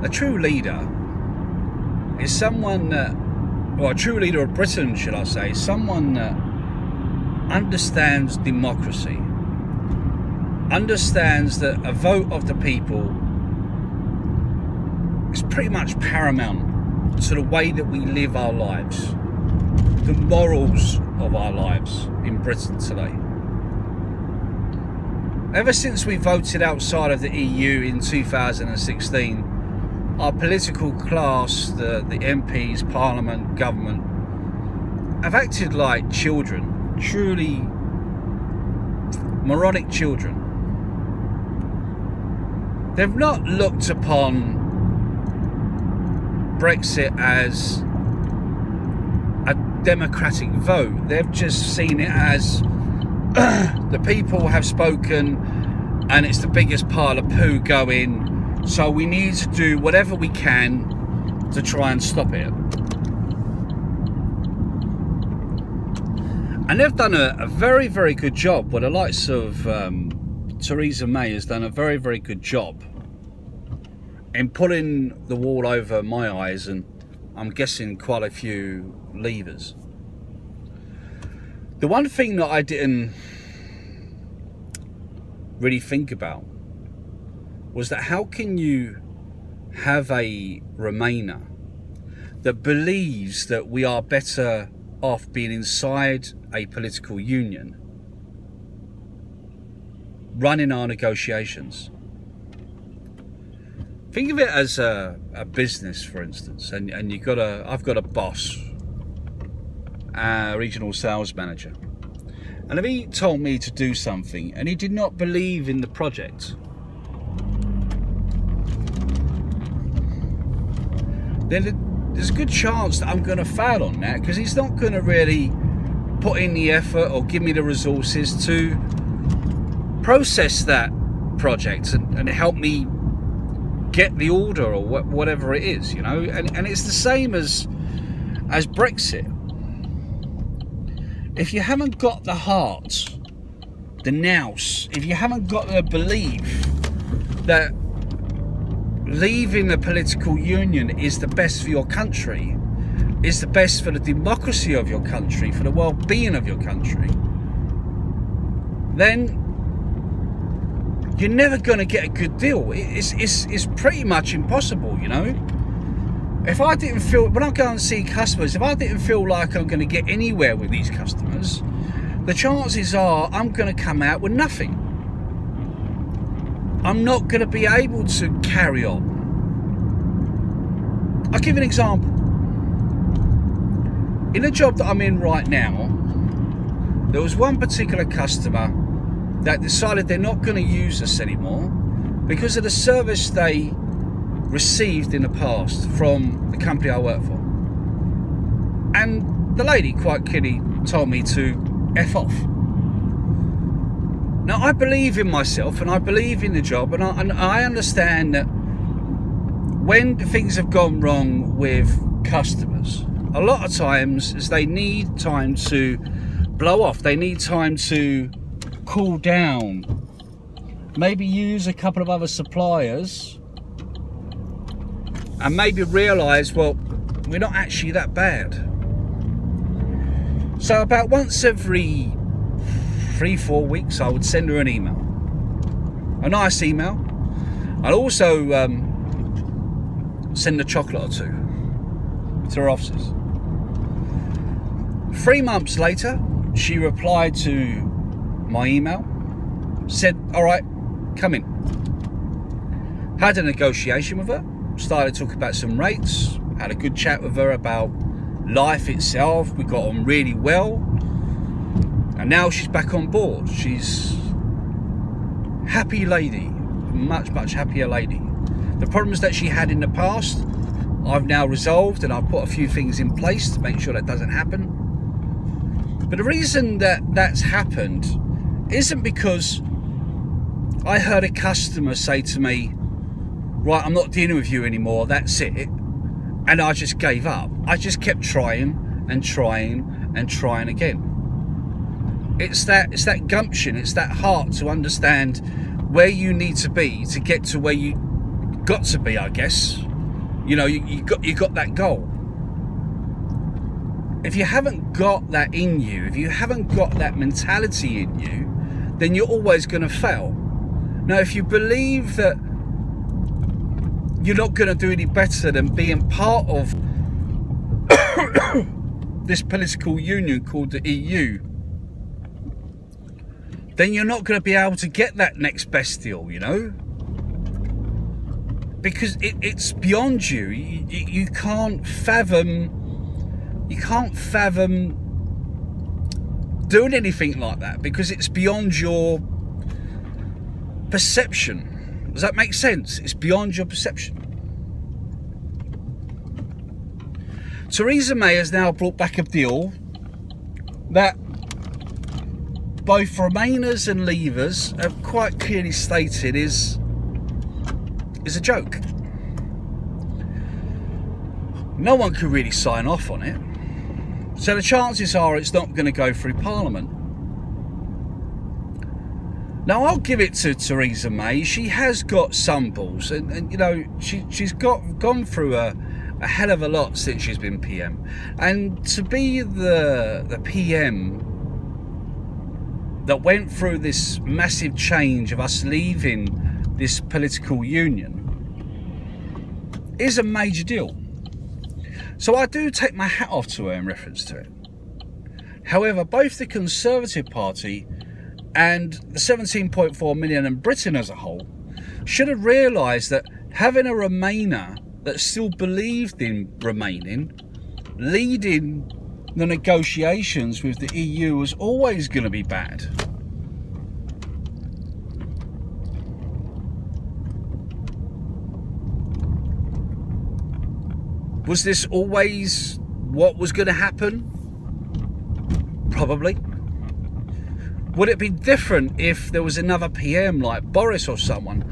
A true leader is someone that, or a true leader of Britain, shall I say, someone that understands democracy, understands that a vote of the people is pretty much paramount to the way that we live our lives, the morals of our lives in Britain today. Ever since we voted outside of the EU in 2016, our political class, the MPs, Parliament, government, have acted like children, truly moronic children. They've not looked upon Brexit as a democratic vote. They've just seen it as the people have spoken and it's the biggest pile of poo going, so we need to do whatever we can to try and stop it. And they've done a very, very good job. Well, the likes of Theresa May has done a very, very good job in pulling the wool over my eyes, and I'm guessing quite a few levers. The one thing that I didn't really think about was that how can you have a Remainer that believes that we are better off being inside a political union, running our negotiations? Think of it as a business, for instance, and I've got a boss, a regional sales manager, and if he told me to do something and he did not believe in the project, then there's a good chance that I'm going to fail on that, because he's not going to really put in the effort or give me the resources to process that project and help me get the order or whatever it is, you know. And it's the same as Brexit. If you haven't got the heart, the nous, if you haven't got the belief that leaving the political union is the best for your country, is the best for the democracy of your country, for the well-being of your country, then you're never going to get a good deal. It's pretty much impossible, you know. If I didn't feel, when I go and see customers, if I didn't feel like I'm going to get anywhere with these customers, the chances are I'm going to come out with nothing. I'm not going to be able to carry on. I'll give you an example. In the job that I'm in right now, there was one particular customer that decided they're not going to use us anymore because of the service they received in the past from the company I work for. And the lady quite clearly told me to F off. Now, I believe in myself and I believe in the job, and I understand that when things have gone wrong with customers, a lot of times is they need time to blow off. They need time to cool down, maybe use a couple of other suppliers, and maybe realise, well, we're not actually that bad. So about once every 3-4 weeks, I would send her an email, a nice email. I'd also send a chocolate or two to her offices. 3 months later, she replied to my email, said, all right, come in. Had a negotiation with her, started talking about some rates, had a good chat with her about life itself. We got on really well, and now she's back on board. She's happy lady, much happier lady. The problems that she had in the past, I've now resolved, and I've put a few things in place to make sure that doesn't happen. But the reason that that's happened isn't because I heard a customer say to me, right, I'm not dealing with you anymore, that's it, and I just gave up. I just kept trying and trying and trying again. It's that gumption, it's that heart to understand where you need to be to get to where you got to be, I guess. You know, you got that goal. If you haven't got that in you, if you haven't got that mentality in you, then you're always going to fail. Now, if you believe that you're not going to do any better than being part of this political union called the EU, then you're not going to be able to get that next best deal, you know? Because it's beyond you. You can't fathom... You can't fathom doing anything like that because it's beyond your perception. Does that make sense? It's beyond your perception. Theresa May has now brought back a deal that both Remainers and Leavers have quite clearly stated is a joke. No one could really sign off on it. So the chances are it's not going to go through Parliament. Now, I'll give it to Theresa May. She has got some balls, and you know, she's gone through a hell of a lot since she's been PM. And to be the PM that went through this massive change of us leaving this political union is a major deal. So I do take my hat off to her in reference to it. However, both the Conservative Party and the 17.4 million in Britain as a whole should have realised that having a Remainer that still believed in remaining, leading the negotiations with the EU was always going to be bad. Was this always what was going to happen? Probably. Would it be different if there was another PM like Boris or someone?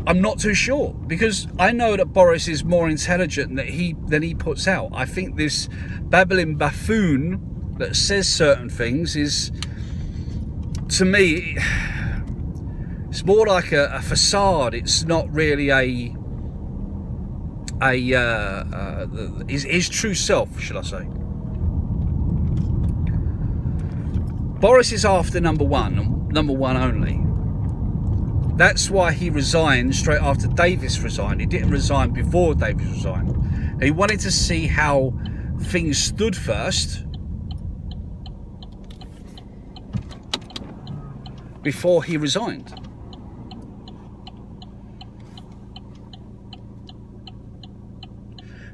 I'm not too sure, because I know that Boris is more intelligent than he puts out. I think this babbling buffoon that says certain things is, to me, it's more like a facade. It's not really his true self, should I say. Boris is after number one, and number one only. That's why he resigned straight after Davis resigned. He didn't resign before Davis resigned. He wanted to see how things stood first before he resigned.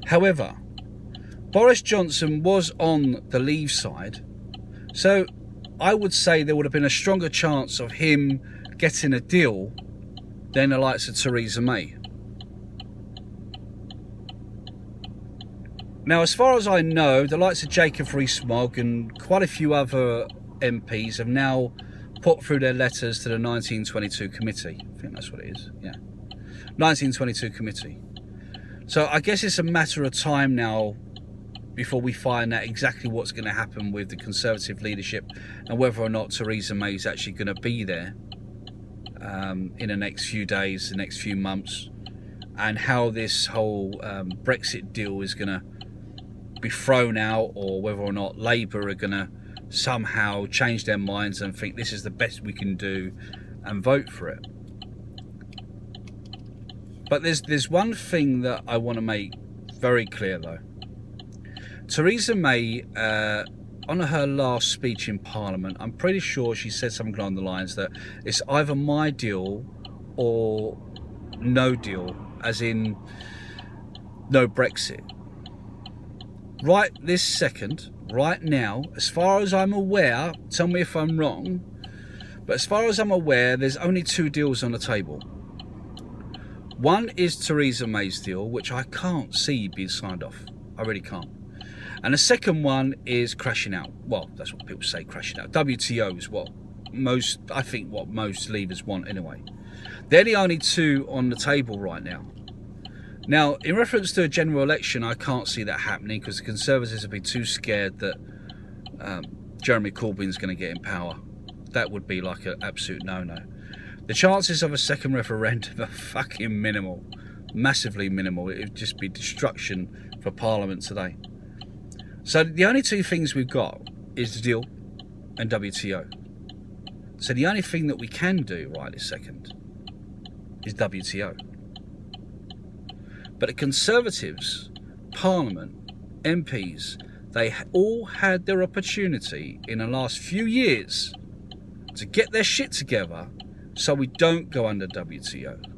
However, Boris Johnson was on the Leave side, so I would say there would have been a stronger chance of him getting a deal than the likes of Theresa May. Now, as far as I know, the likes of Jacob Rees-Mogg and quite a few other MPs have now put through their letters to the 1922 committee. I think that's what it is, yeah. 1922 committee. So I guess it's a matter of time now before we find out exactly what's going to happen with the Conservative leadership and whether or not Theresa May is actually going to be there in the next few days, the next few months, and how this whole Brexit deal is going to be thrown out, or whether or not Labour are going to somehow change their minds and think this is the best we can do and vote for it. But there's one thing that I want to make very clear though. Theresa May, on her last speech in Parliament, I'm pretty sure she said something along the lines that it's either my deal or no deal, as in no Brexit. Right this second, right now, as far as I'm aware, tell me if I'm wrong, but as far as I'm aware, there's only two deals on the table. One is Theresa May's deal, which I can't see being signed off. I really can't. And the second one is crashing out. Well, that's what people say, crashing out. WTO is what most Leavers want anyway. They're the only two on the table right now. Now, in reference to a general election, I can't see that happening because the Conservatives would be too scared that Jeremy Corbyn's going to get in power. That would be like an absolute no-no. The chances of a second referendum are fucking minimal. massively minimal. It would just be destruction for Parliament today. So the only two things we've got is the deal and WTO. So the only thing that we can do right this second is WTO. But the Conservatives, Parliament, MPs, they all had their opportunity in the last few years to get their shit together so we don't go under WTO.